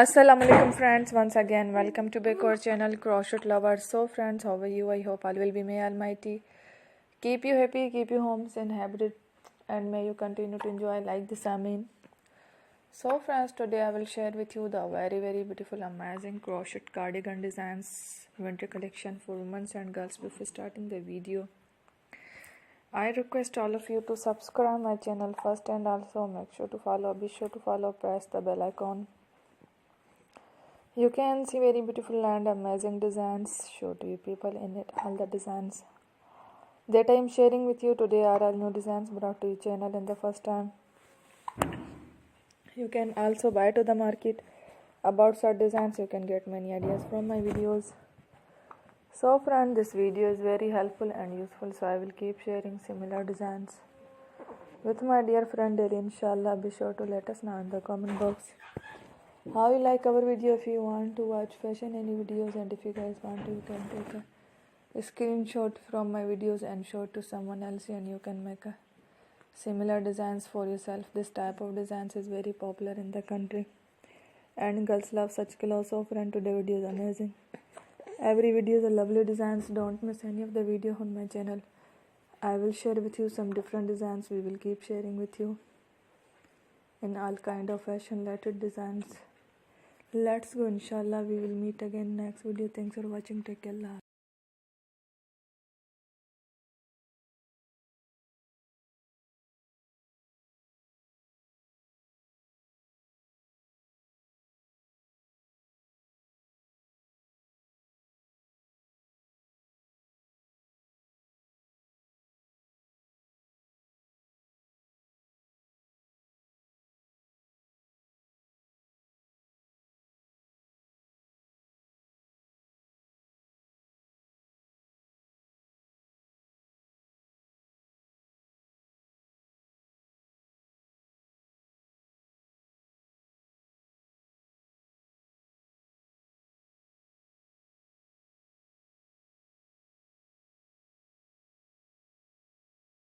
Assalamualaikum friends, once again welcome to back our channel Crochet Lovers. So friends, how are you? I hope all will be, may Almighty keep you happy, keep you homes inhabited, and may you continue to enjoy like this. Amen. So friends, today I will share with you the very beautiful amazing crochet cardigan designs winter collection for women and girls. Before starting the video, I request all of you to subscribe my channel first, and also be sure to follow, press the bell icon. You can see very beautiful and amazing designs show to you people in it. All the designs that I am sharing with you today are all new designs brought to your channel in the first time. You can also buy to the market about such designs. You can get many ideas from my videos. So friend, this video is very helpful and useful, so I will keep sharing similar designs with my dear friend daily, inshallah. Be sure to let us know in the comment box how you like our video. If you want to watch fashion any videos, and if you guys want to, you can take a screenshot from my videos and show it to someone else, and you can make a similar designs for yourself. This type of designs is very popular in the country and girls love such clothes. So friend, today video is amazing. Every video is a lovely designs. Don't miss any of the video on my channel. I will share with you some different designs. We will keep sharing with you in all kind of fashion related designs. Let's go, inshallah. We will meet again next video. Thanks for watching. Take care. Allah.